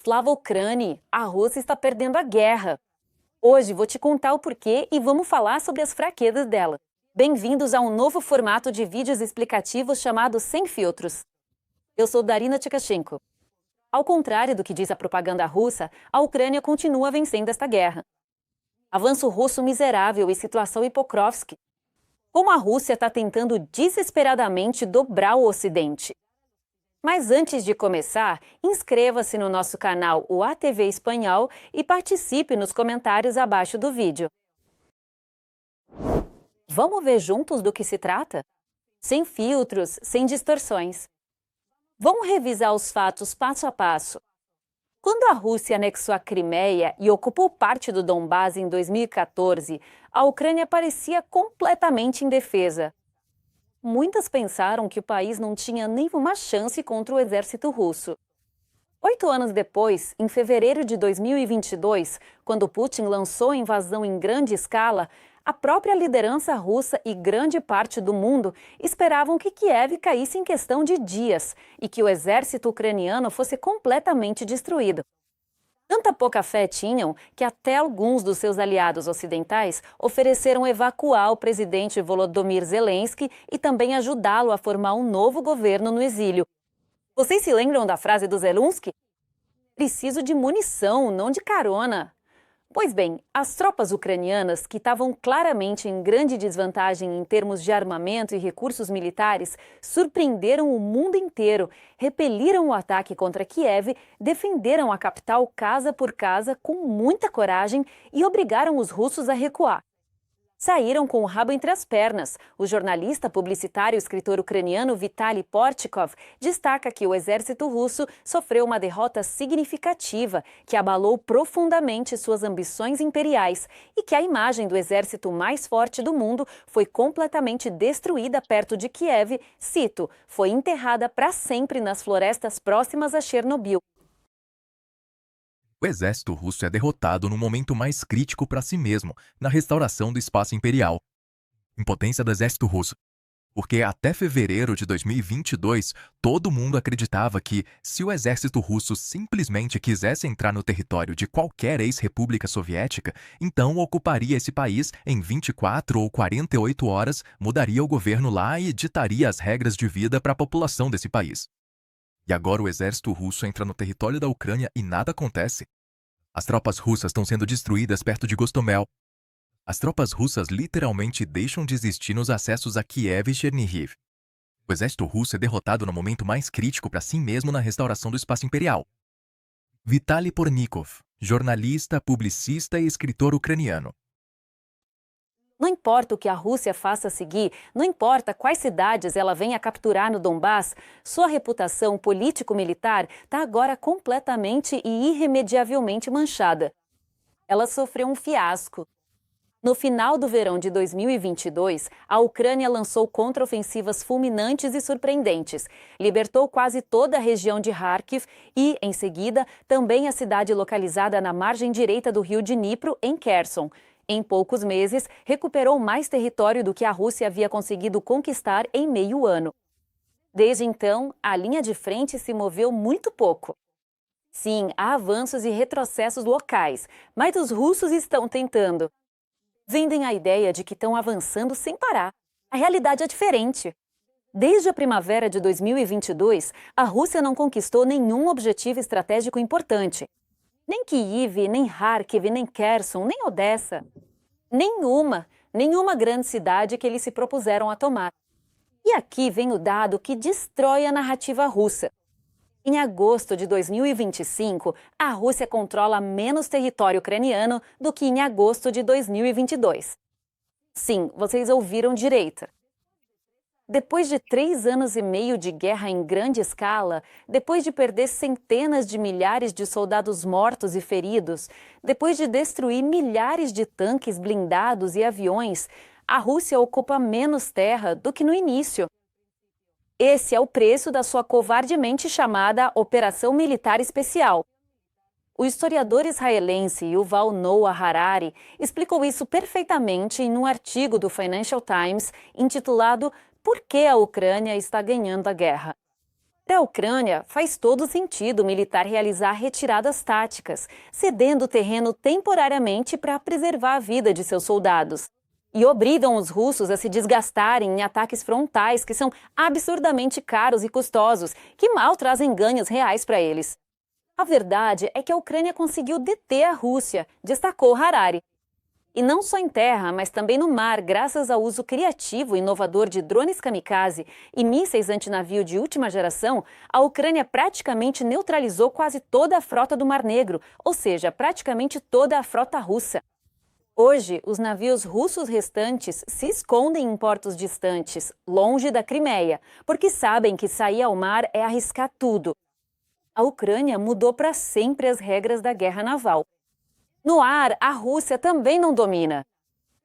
Ucrânia, a Rússia está perdendo a guerra. Hoje vou te contar o porquê e vamos falar sobre as fraquezas dela. Bem-vindos a um novo formato de vídeos explicativos chamado Sem Filtros. Eu sou Darina Tchekashenko. Ao contrário do que diz a propaganda russa, a Ucrânia continua vencendo esta guerra. Avanço russo miserável e situação em Pokrovsk. Como a Rússia está tentando desesperadamente dobrar o Ocidente. Mas antes de começar, inscreva-se no nosso canal, o ATV Espanhol, e participe nos comentários abaixo do vídeo. Vamos ver juntos do que se trata? Sem filtros, sem distorções. Vamos revisar os fatos passo a passo. Quando a Rússia anexou a Crimeia e ocupou parte do Donbás em 2014, a Ucrânia parecia completamente indefesa. Muitas pensaram que o país não tinha nenhuma chance contra o exército russo. 8 anos depois, em fevereiro de 2022, quando Putin lançou a invasão em grande escala, a própria liderança russa e grande parte do mundo esperavam que Kiev caísse em questão de dias e que o exército ucraniano fosse completamente destruído. Tanta pouca fé tinham que até alguns dos seus aliados ocidentais ofereceram evacuar o presidente Volodymyr Zelensky e também ajudá-lo a formar um novo governo no exílio. Vocês se lembram da frase do Zelensky? Preciso de munição, não de carona. Pois bem, as tropas ucranianas, que estavam claramente em grande desvantagem em termos de armamento e recursos militares, surpreenderam o mundo inteiro, repeliram o ataque contra Kiev, defenderam a capital casa por casa com muita coragem e obrigaram os russos a recuar. Saíram com o rabo entre as pernas. O jornalista, publicitário e escritor ucraniano Vitaly Portykov destaca que o exército russo sofreu uma derrota significativa que abalou profundamente suas ambições imperiais e que a imagem do exército mais forte do mundo foi completamente destruída perto de Kiev, cito, foi enterrada para sempre nas florestas próximas a Chernobyl. O exército russo é derrotado no momento mais crítico para si mesmo, na restauração do espaço imperial. Impotência do exército russo. Porque até fevereiro de 2022, todo mundo acreditava que, se o exército russo simplesmente quisesse entrar no território de qualquer ex-república soviética, então ocuparia esse país em 24 ou 48 horas, mudaria o governo lá e ditaria as regras de vida para a população desse país. E agora o exército russo entra no território da Ucrânia e nada acontece. As tropas russas estão sendo destruídas perto de Gostomel. As tropas russas literalmente deixam de existir nos acessos a Kiev e Chernihiv. O exército russo é derrotado no momento mais crítico para si mesmo na restauração do espaço imperial. Vitaly Pornikov, jornalista, publicista e escritor ucraniano. Não importa o que a Rússia faça a seguir, não importa quais cidades ela venha capturar no Donbás, sua reputação político-militar está agora completamente e irremediavelmente manchada. Ela sofreu um fiasco. No final do verão de 2022, a Ucrânia lançou contraofensivas fulminantes e surpreendentes, libertou quase toda a região de Kharkiv e, em seguida, também a cidade localizada na margem direita do rio Dnipro, em Kherson. Em poucos meses, recuperou mais território do que a Rússia havia conseguido conquistar em meio ano. Desde então, a linha de frente se moveu muito pouco. Sim, há avanços e retrocessos locais, mas os russos estão tentando. Vendem a ideia de que estão avançando sem parar. A realidade é diferente. Desde a primavera de 2022, a Rússia não conquistou nenhum objetivo estratégico importante. Nem Kyiv, nem Kharkiv, nem Kherson, nem Odessa. Nenhuma grande cidade que eles se propuseram a tomar. E aqui vem o dado que destrói a narrativa russa. Em agosto de 2025, a Rússia controla menos território ucraniano do que em agosto de 2022. Sim, vocês ouviram direito. Depois de 3 anos e meio de guerra em grande escala, depois de perder centenas de milhares de soldados mortos e feridos, depois de destruir milhares de tanques blindados e aviões, a Rússia ocupa menos terra do que no início. Esse é o preço da sua covardemente chamada Operação Militar Especial. O historiador israelense Yuval Noah Harari explicou isso perfeitamente em um artigo do Financial Times intitulado Por que a Ucrânia está ganhando a guerra? Para a Ucrânia, faz todo sentido o militar realizar retiradas táticas, cedendo o terreno temporariamente para preservar a vida de seus soldados. E obrigam os russos a se desgastarem em ataques frontais que são absurdamente caros e custosos, que mal trazem ganhos reais para eles. A verdade é que a Ucrânia conseguiu deter a Rússia, destacou Harari. E não só em terra, mas também no mar, graças ao uso criativo e inovador de drones kamikaze e mísseis antinavio de última geração, a Ucrânia praticamente neutralizou quase toda a frota do Mar Negro, ou seja, praticamente toda a frota russa. Hoje, os navios russos restantes se escondem em portos distantes, longe da Crimeia, porque sabem que sair ao mar é arriscar tudo. A Ucrânia mudou para sempre as regras da guerra naval. No ar, a Rússia também não domina.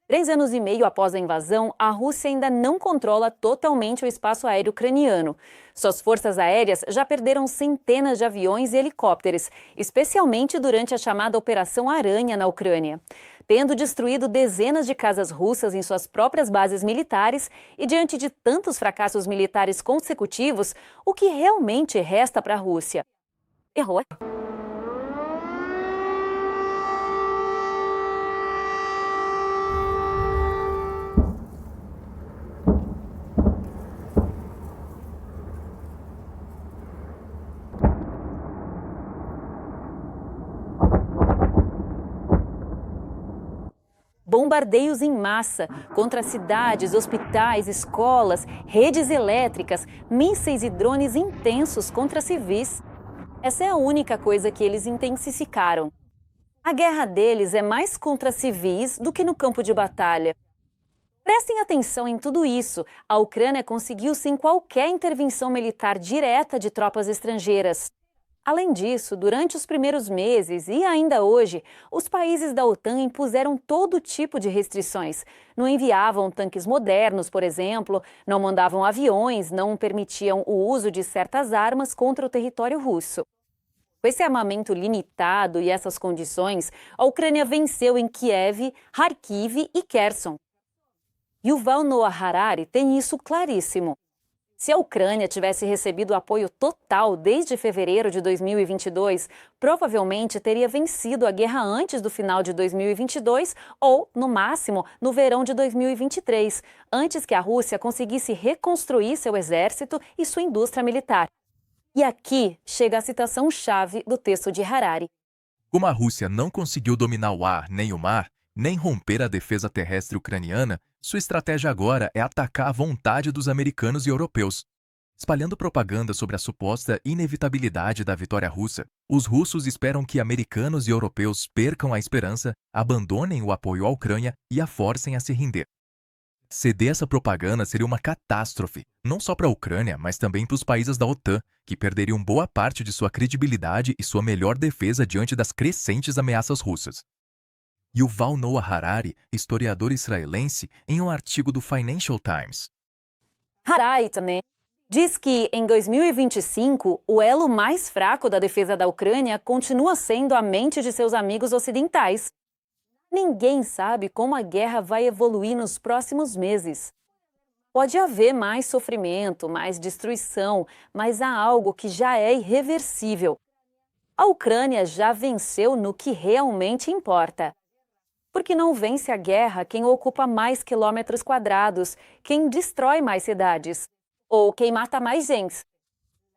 3 anos e meio após a invasão, a Rússia ainda não controla totalmente o espaço aéreo ucraniano. Suas forças aéreas já perderam centenas de aviões e helicópteros, especialmente durante a chamada Operação Aranha na Ucrânia, tendo destruído dezenas de casas russas em suas próprias bases militares. E diante de tantos fracassos militares consecutivos, o que realmente resta para a Rússia? Errou. Bombardeios em massa contra cidades, hospitais, escolas, redes elétricas, mísseis e drones intensos contra civis. Essa é a única coisa que eles intensificaram. A guerra deles é mais contra civis do que no campo de batalha. Prestem atenção em tudo isso. A Ucrânia conseguiu sem qualquer intervenção militar direta de tropas estrangeiras. Além disso, durante os primeiros meses e ainda hoje, os países da OTAN impuseram todo tipo de restrições. Não enviavam tanques modernos, por exemplo, não mandavam aviões, não permitiam o uso de certas armas contra o território russo. Com esse armamento limitado e essas condições, a Ucrânia venceu em Kiev, Kharkiv e Kherson. Yuval Noah Harari tem isso claríssimo. Se a Ucrânia tivesse recebido apoio total desde fevereiro de 2022, provavelmente teria vencido a guerra antes do final de 2022 ou, no máximo, no verão de 2023, antes que a Rússia conseguisse reconstruir seu exército e sua indústria militar. E aqui chega a citação-chave do texto de Harari. Como a Rússia não conseguiu dominar o ar nem o mar, nem romper a defesa terrestre ucraniana, sua estratégia agora é atacar a vontade dos americanos e europeus. Espalhando propaganda sobre a suposta inevitabilidade da vitória russa, os russos esperam que americanos e europeus percam a esperança, abandonem o apoio à Ucrânia e a forcem a se render. Ceder essa propaganda seria uma catástrofe, não só para a Ucrânia, mas também para os países da OTAN, que perderiam boa parte de sua credibilidade e sua melhor defesa diante das crescentes ameaças russas. Yuval Noah Harari, historiador israelense, em um artigo do Financial Times. Harari também diz que, em 2025, o elo mais fraco da defesa da Ucrânia continua sendo a mente de seus amigos ocidentais. Ninguém sabe como a guerra vai evoluir nos próximos meses. Pode haver mais sofrimento, mais destruição, mas há algo que já é irreversível. A Ucrânia já venceu no que realmente importa. Porque não vence a guerra quem ocupa mais quilômetros quadrados, quem destrói mais cidades, ou quem mata mais gente.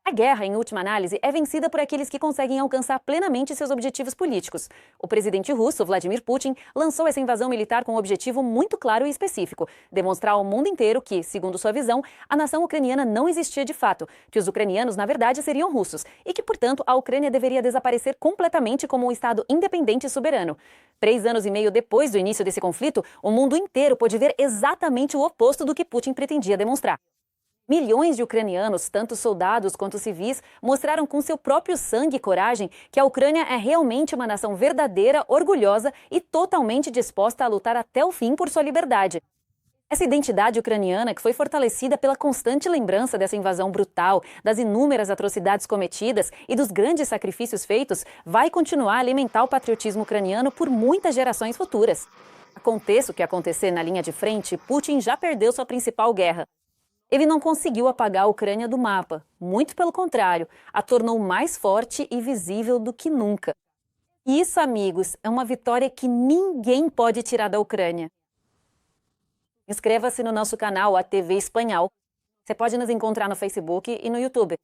A guerra, em última análise, é vencida por aqueles que conseguem alcançar plenamente seus objetivos políticos. O presidente russo, Vladimir Putin, lançou essa invasão militar com um objetivo muito claro e específico: demonstrar ao mundo inteiro que, segundo sua visão, a nação ucraniana não existia de fato, que os ucranianos, na verdade, seriam russos, e que, portanto, a Ucrânia deveria desaparecer completamente como um Estado independente e soberano. 3 anos e meio depois do início desse conflito, o mundo inteiro pôde ver exatamente o oposto do que Putin pretendia demonstrar. Milhões de ucranianos, tanto soldados quanto civis, mostraram com seu próprio sangue e coragem que a Ucrânia é realmente uma nação verdadeira, orgulhosa e totalmente disposta a lutar até o fim por sua liberdade. Essa identidade ucraniana, que foi fortalecida pela constante lembrança dessa invasão brutal, das inúmeras atrocidades cometidas e dos grandes sacrifícios feitos, vai continuar a alimentar o patriotismo ucraniano por muitas gerações futuras. Aconteça o que acontecer na linha de frente, Putin já perdeu sua principal guerra. Ele não conseguiu apagar a Ucrânia do mapa, muito pelo contrário, a tornou mais forte e visível do que nunca. E isso, amigos, é uma vitória que ninguém pode tirar da Ucrânia. Inscreva-se no nosso canal, a TV Espanhol. Você pode nos encontrar no Facebook e no YouTube.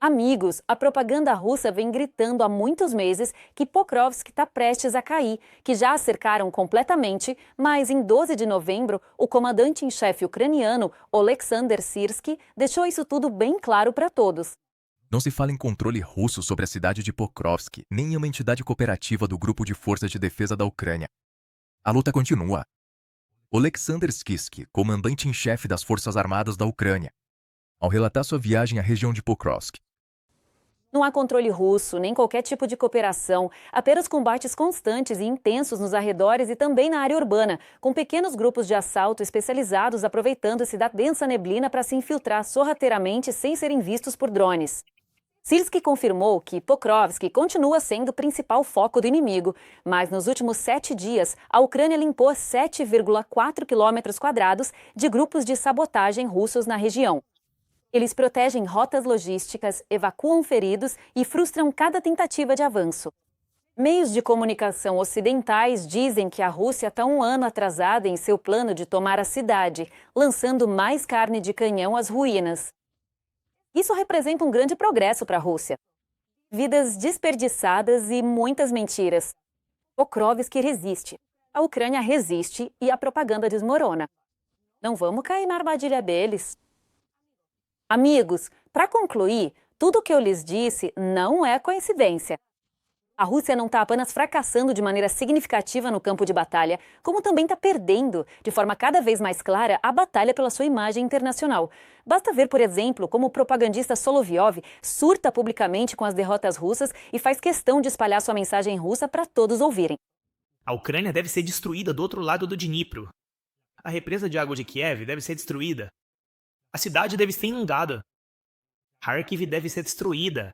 Amigos, a propaganda russa vem gritando há muitos meses que Pokrovsk está prestes a cair, que já a cercaram completamente, mas em 12 de novembro, o comandante-em-chefe ucraniano, Oleksandr Syrskyi, deixou isso tudo bem claro para todos. Não se fala em controle russo sobre a cidade de Pokrovsk, nem em uma entidade cooperativa do Grupo de Forças de Defesa da Ucrânia. A luta continua. Oleksandr Syrskyi, comandante-em-chefe das Forças Armadas da Ucrânia, ao relatar sua viagem à região de Pokrovsk. Não há controle russo, nem qualquer tipo de cooperação, apenas combates constantes e intensos nos arredores e também na área urbana, com pequenos grupos de assalto especializados aproveitando-se da densa neblina para se infiltrar sorrateiramente sem serem vistos por drones. Syrskyi confirmou que Pokrovsk continua sendo o principal foco do inimigo, mas nos últimos 7 dias, a Ucrânia limpou 7,4 km² de grupos de sabotagem russos na região. Eles protegem rotas logísticas, evacuam feridos e frustram cada tentativa de avanço. Meios de comunicação ocidentais dizem que a Rússia está 1 ano atrasada em seu plano de tomar a cidade, lançando mais carne de canhão às ruínas. Isso representa um grande progresso para a Rússia. Vidas desperdiçadas e muitas mentiras. Pokrovsk resiste, a Ucrânia resiste e a propaganda desmorona. Não vamos cair na armadilha deles. Amigos, para concluir, tudo o que eu lhes disse não é coincidência. A Rússia não está apenas fracassando de maneira significativa no campo de batalha, como também está perdendo, de forma cada vez mais clara, a batalha pela sua imagem internacional. Basta ver, por exemplo, como o propagandista Solovyov surta publicamente com as derrotas russas e faz questão de espalhar sua mensagem russa para todos ouvirem. A Ucrânia deve ser destruída do outro lado do Dnipro. A represa de água de Kiev deve ser destruída. A cidade deve ser inundada. Kharkiv deve ser destruída.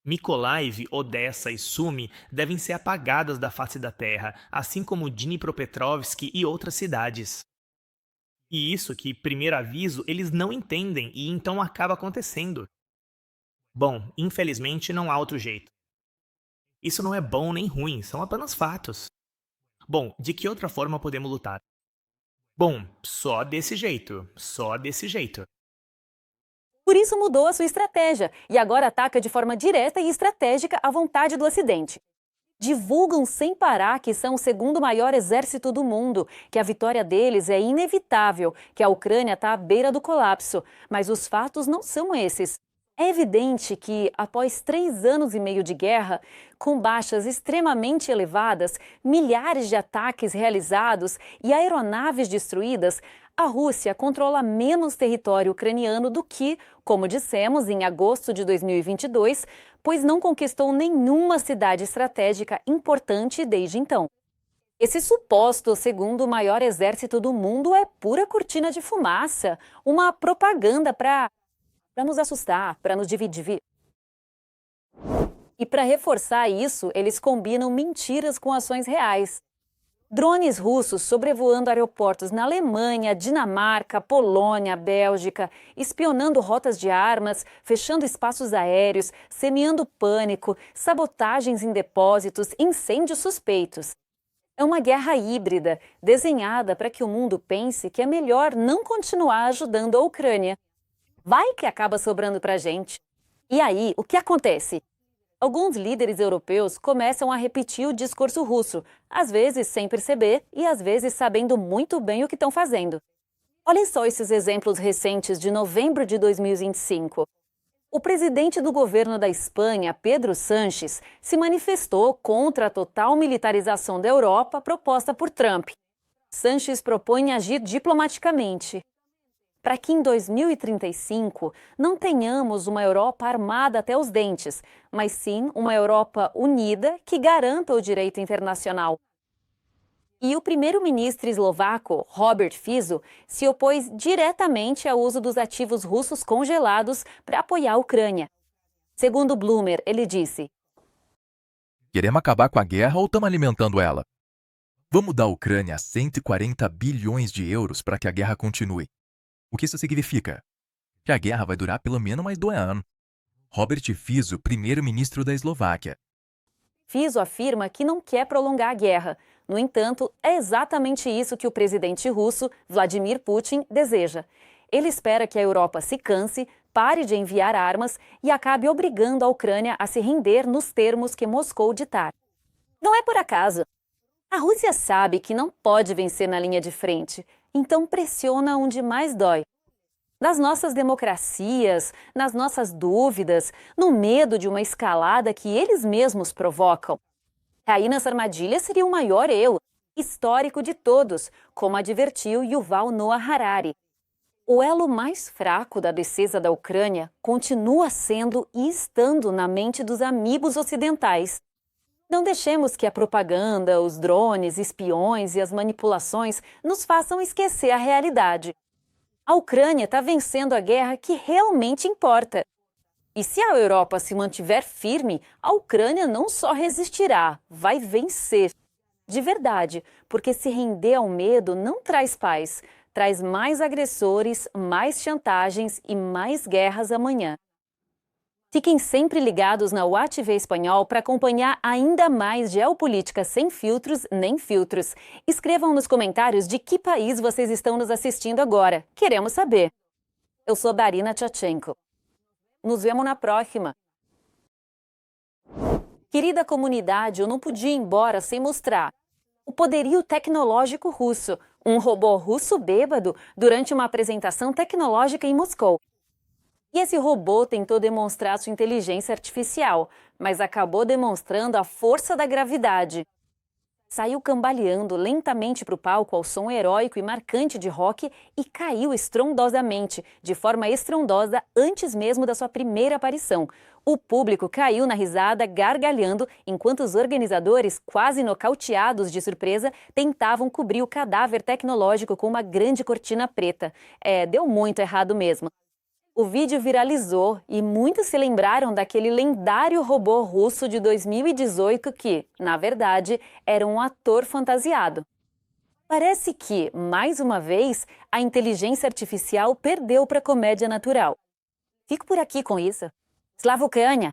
Mykolaiv, Odessa e Sumi devem ser apagadas da face da terra, assim como Dnipropetrovsk e outras cidades. E isso que, primeiro aviso, eles não entendem e então acaba acontecendo. Bom, infelizmente não há outro jeito. Isso não é bom nem ruim, são apenas fatos. Bom, de que outra forma podemos lutar? Bom, só desse jeito, só desse jeito. Por isso mudou a sua estratégia e agora ataca de forma direta e estratégica à vontade do Ocidente. Divulgam sem parar que são o segundo maior exército do mundo, que a vitória deles é inevitável, que a Ucrânia está à beira do colapso, mas os fatos não são esses. É evidente que, após 3 anos e meio de guerra, com baixas extremamente elevadas, milhares de ataques realizados e aeronaves destruídas, a Rússia controla menos território ucraniano do que, como dissemos, em agosto de 2022, pois não conquistou nenhuma cidade estratégica importante desde então. Esse suposto segundo maior exército do mundo é pura cortina de fumaça, uma propaganda para nos assustar, para nos dividir. E para reforçar isso, eles combinam mentiras com ações reais. Drones russos sobrevoando aeroportos na Alemanha, Dinamarca, Polônia, Bélgica, espionando rotas de armas, fechando espaços aéreos, semeando pânico, sabotagens em depósitos, incêndios suspeitos. É uma guerra híbrida, desenhada para que o mundo pense que é melhor não continuar ajudando a Ucrânia. Vai que acaba sobrando para a gente. E aí, o que acontece? Alguns líderes europeus começam a repetir o discurso russo, às vezes sem perceber e às vezes sabendo muito bem o que estão fazendo. Olhem só esses exemplos recentes de novembro de 2025. O presidente do governo da Espanha, Pedro Sánchez, se manifestou contra a total militarização da Europa proposta por Trump. Sánchez propõe agir diplomaticamente, para que em 2035 não tenhamos uma Europa armada até os dentes, mas sim uma Europa unida que garanta o direito internacional. E o primeiro-ministro eslovaco, Robert Fico, se opôs diretamente ao uso dos ativos russos congelados para apoiar a Ucrânia. Segundo Bloomer, ele disse: Queremos acabar com a guerra ou estamos alimentando ela? Vamos dar à Ucrânia 140 bilhões de euros para que a guerra continue. O que isso significa? Que a guerra vai durar pelo menos mais 2 anos. Robert Fico, primeiro-ministro da Eslováquia. Fico afirma que não quer prolongar a guerra. No entanto, é exatamente isso que o presidente russo, Vladimir Putin, deseja. Ele espera que a Europa se canse, pare de enviar armas e acabe obrigando a Ucrânia a se render nos termos que Moscou ditar. Não é por acaso. A Rússia sabe que não pode vencer na linha de frente, então pressiona onde mais dói. Nas nossas democracias, nas nossas dúvidas, no medo de uma escalada que eles mesmos provocam. Cair nessa armadilha seria o maior erro histórico de todos, como advertiu Yuval Noah Harari. O elo mais fraco da defesa da Ucrânia continua sendo e estando na mente dos amigos ocidentais. Não deixemos que a propaganda, os drones, espiões e as manipulações nos façam esquecer a realidade. A Ucrânia está vencendo a guerra que realmente importa. E se a Europa se mantiver firme, a Ucrânia não só resistirá, vai vencer. De verdade, porque se render ao medo não traz paz, traz mais agressores, mais chantagens e mais guerras amanhã. Fiquem sempre ligados na UATV Espanhol para acompanhar ainda mais geopolítica sem filtros nem filtros. Escrevam nos comentários de que país vocês estão nos assistindo agora. Queremos saber. Eu sou Darina Tchotchenko. Nos vemos na próxima. Querida comunidade, eu não podia ir embora sem mostrar o poderio tecnológico russo, um robô russo bêbado durante uma apresentação tecnológica em Moscou. E esse robô tentou demonstrar sua inteligência artificial, mas acabou demonstrando a força da gravidade. Saiu cambaleando lentamente para o palco ao som heróico e marcante de rock e caiu estrondosamente, de forma estrondosa antes mesmo da sua primeira aparição. O público caiu na risada, gargalhando, enquanto os organizadores, quase nocauteados de surpresa, tentavam cobrir o cadáver tecnológico com uma grande cortina preta. Deu muito errado mesmo. O vídeo viralizou e muitos se lembraram daquele lendário robô russo de 2018 que, na verdade, era um ator fantasiado. Parece que, mais uma vez, a inteligência artificial perdeu para a comédia natural. Fico por aqui com isso. Slava Ucrânia!